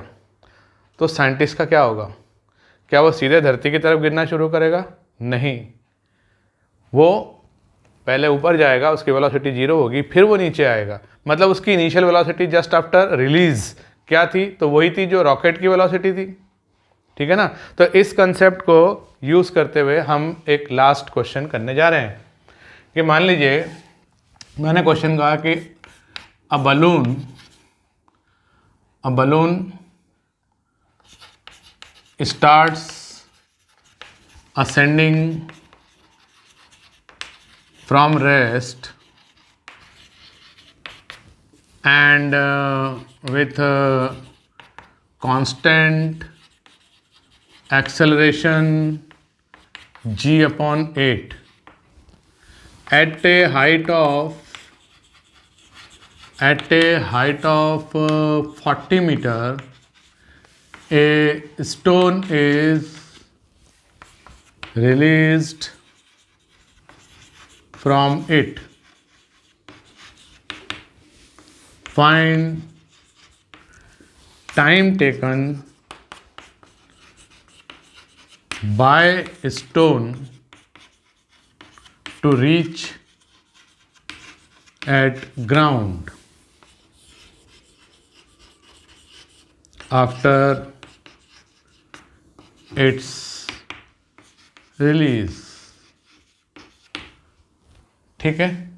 तो साइंटिस्ट का क्या होगा? क्या वो सीधे धरती की तरफ गिरना शुरू करेगा? नहीं, वो पहले ऊपर जाएगा, उसकी वेलोसिटी 0 होगी, फिर वो नीचे आएगा, मतलब उसकी initial velocity just after release क्या थी? तो वही थी जो रॉकेट की वेलोसिटी थी, ठीक है ना। तो इस कंसेप्ट को यूज़ करते हुए हम एक लास्ट क्वेश्चन करने जा रहे हैं कि मान लीजिए मैंने क्वेश्चन कहा कि a balloon starts ascending from rest and with constant acceleration g upon 8 at a height of 40 meter. A stone is released from it. Find time taken by stone to reach at ground after its release। ठीक है,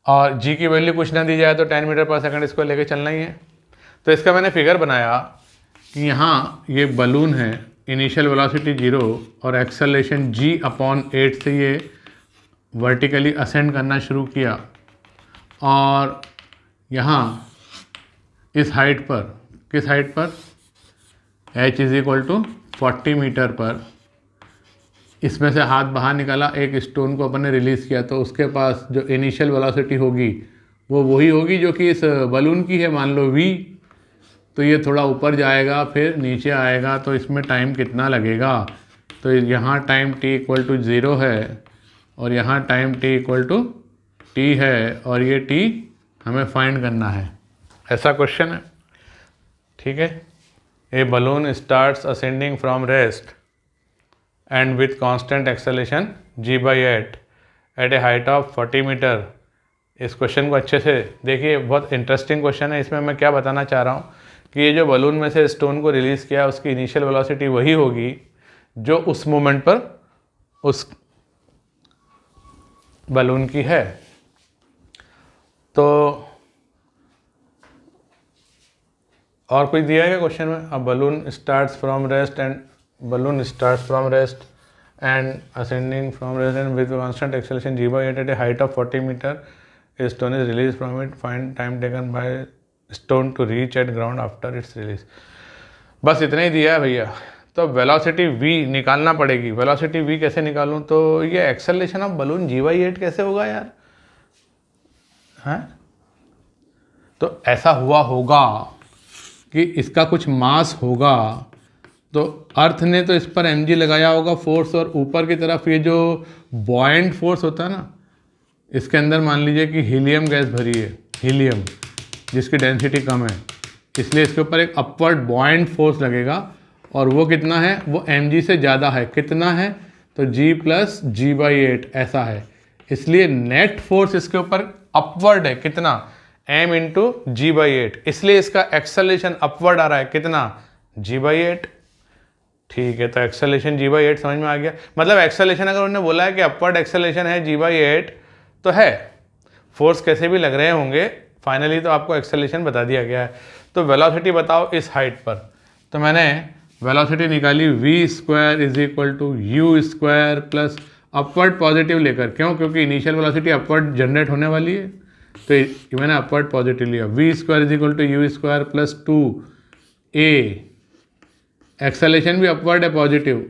और g की वैल्यू कुछ ना दी जाए तो 10 मीटर पर सेकंड इसको लेके चलना ही है। तो इसका मैंने फिगर बनाया कि यहाँ ये बलून है, इनिशियल वेलोसिटी 0 और एक्सेलरेशन g अपॉन 8 से ये वर्टिकली असेंड करना शुरू किया, और यहाँ इस हाइट पर, किस हाइट पर, h is equal to 40 meter पर इसमें से हाथ बाहर निकाला, एक स्टोन को अपन ने रिलीज़ किया, तो उसके पास जो इनिशियल वेलोसिटी होगी वो वही होगी जो कि इस बलून की है, मान लो v। तो ये थोड़ा ऊपर जाएगा फिर नीचे आएगा, तो इसमें टाइम कितना लगेगा? तो यहाँ टाइम t इक्वल टू 0 है और यहाँ time t equal to t है, और ये t हमें फाइंड करना है। ऐसा क्वेश्चन है, ठीक है। A balloon starts ascending from rest and with constant acceleration g/8 at a height of 40 meter. इस क्वेश्चन को अच्छे से देखिए, बहुत इंटरेस्टिंग क्वेश्चन है। इसमें मैं क्या बताना चाह रहा हूँ कि ये जो बलून में से स्टोन को रिलीज़ किया उसकी इनिशियल वेलोसिटी वही होगी जो उस मोमेंट पर उस बलून की है। तो और कुछ दिया है क्या क्वेश्चन में? अब balloon starts from rest and ascending from rest and with constant acceleration g/8 at a height of 40 meter, a stone is released from it. Find time taken by stone to reach at ground after its release। बस इतना ही दिया है भैया। तो वेलोसिटी v निकालना पड़ेगी। वेलोसिटी v कैसे निकालूं? तो ये एक्सेलरेशन ऑफ बलून g/8 कैसे होगा यार? हैं? तो ऐसा हुआ होगा कि इसका कुछ मास होगा, तो अर्थ ने तो इस पर mg लगाया होगा फोर्स, और ऊपर की तरफ ये जो बॉयंट फोर्स होता है ना, इसके अंदर मान लीजिए कि हीलियम गैस भरी है, हीलियम जिसकी डेंसिटी कम है, इसलिए इसके ऊपर एक अपवर्ड बॉयंट फोर्स लगेगा, और वो कितना है, वो mg से ज़्यादा है। कितना है, तो g प्लस g/8 ऐसा है, इसलिए नेट फोर्स इसके ऊपर अपवर्ड है। कितना, m इंटू g/8, इसलिए इसका एक्सेलरेशन अपवर्ड आ रहा है। कितना, g/8। ठीक है, तो एक्सेलरेशन g/8 समझ में आ गया। मतलब एक्सेलरेशन अगर उन्होंने बोला है कि अपवर्ड एक्सेलरेशन है g/8 तो है, फोर्स कैसे भी लग रहे होंगे, फाइनली तो आपको एक्सेलरेशन बता दिया गया है। तो वेलोसिटी बताओ इस हाइट पर, तो मैंने वेलोसिटी निकाली v² is equal to u² plus upward positive लेकर। क्यों, क्योंकि इनिशियल वेलोसिटी अपवर्ड जनरेट होने वाली है, तो मैंने अपवर्ड पॉजिटिव लिया। v² is equal to u² plus 2a, acceleration भी अपवर्ड है पॉजिटिव,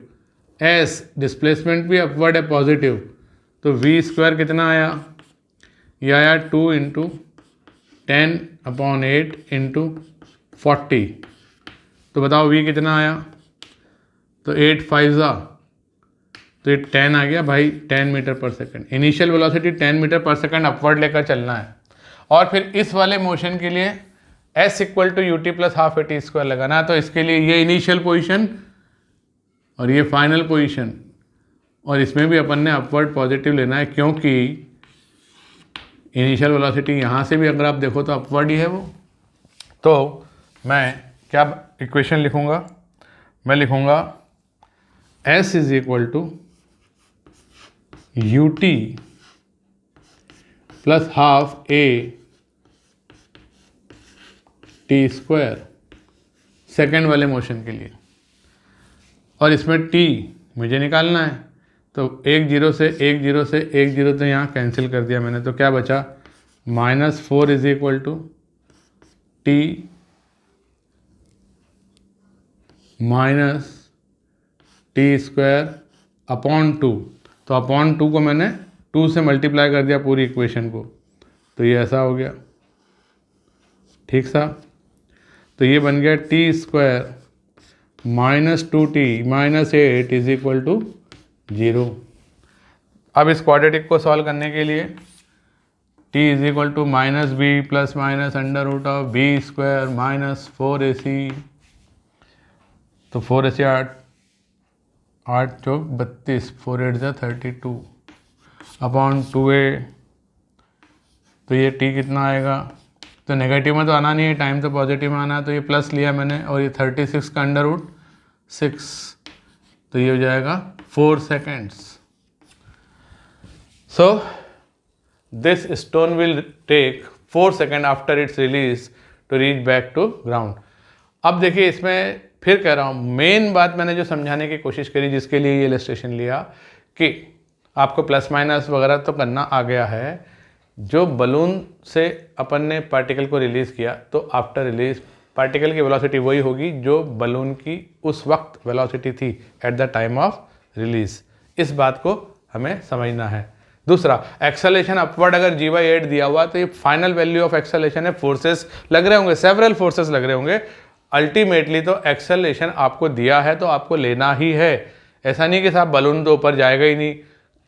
s डिस्प्लेसमेंट भी अपवर्ड है पॉजिटिव, तो v² कितना आया, ये आया 2 इंटू 10/8 इंटू 40। तो बताओ v कितना आया, तो 8 5 तो ये 10 आ गया भाई, 10 मीटर पर सेकंड। इनिशियल वेलोसिटी 10 मीटर पर सेकंड अपवर्ड लेकर चलना है, और फिर इस वाले मोशन के लिए s equal to ut plus half at² लगाना है। तो इसके लिए ये इनिशियल पोजीशन और ये फाइनल पोजीशन, और इसमें भी अपन ने अपवर्ड पॉजिटिव लेना है, क्योंकि इनिशियल वेलोसिटी यहाँ से भी अगर आप देखो तो अपवर्ड ही है वो। तो मैं क्या इक्वेशन लिखूँगा, मैं लिखूँगा s is equal to ut plus half a t² second वाले मोशन के लिए, और इसमें t मुझे निकालना है। तो 1 0 से 1 0 से 1 0 तो यहाँ कैंसिल कर दिया मैंने, तो क्या बचा, -4 is equal to t minus t² upon 2। तो अपॉन 2 को मैंने 2 से मल्टीप्लाई कर दिया पूरी इक्वेशन को, तो ये ऐसा हो गया। ठीक सा, तो ये बन गया t² minus 2t minus 8 is equal to 0। अब इस क्वाड्रेटिक को सॉल्व करने के लिए t is equal to -b plus minus √b² minus 4ac, तो 4ac 8 चौक 32, 4 8 जा 32 अपॉन 2a, तो ये t कितना आएगा, तो नेगेटिव में तो आना नहीं है, टाइम तो पॉजिटिव में आना है, तो ये प्लस लिया मैंने, और ये 36 का √6, तो ये हो जाएगा 4 seconds. So this stone will take 4 second after its release to reach back to ground. अब देखिए, इसमें फिर कह रहा हूँ, मेन बात मैंने जो समझाने की कोशिश करी, जिसके लिए ये इलस्ट्रेशन लिया, कि आपको प्लस माइनस वगैरह तो करना आ गया है। जो बलून से अपन ने पार्टिकल को रिलीज़ किया, तो आफ्टर रिलीज पार्टिकल की वेलोसिटी वही होगी जो बलून की उस वक्त वेलोसिटी थी at the time of release. इस बात को हमें समझना है। दूसरा, एक्सेलरेशन अपवर्ड अगर g/8 दिया हुआ, तो ये फाइनल वैल्यू ऑफ एक्सेलरेशन है। फोर्सेस लग रहे होंगे, सेवरल फोर्सेस लग रहे होंगे। अल्टीमेटली तो एक्सेलरेशन आपको दिया है तो आपको लेना ही है। ऐसा नहीं कि साहब बलून तो ऊपर जाएगा ही नहीं,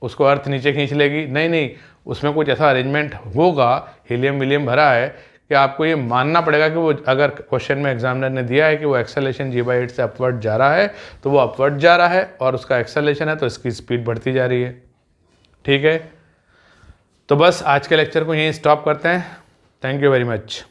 उसको अर्थ नीचे खींच लेगी, नहीं नहीं, उसमें कुछ ऐसा अरेंजमेंट होगा, हीलियम विलियम भरा है, कि आपको ये मानना पड़ेगा कि वो, अगर क्वेश्चन में एग्जामिनर ने दिया है कि वो एक्सेलरेशन g/8 से अपवर्ड जा रहा है, तो वो अपवर्ड जा रहा है, और उसका एक्सेलरेशन है तो इसकी स्पीड बढ़ती जा रही है। ठीक है, तो बस आज के लेक्चर को यहीं स्टॉप करते हैं। Thank you very much.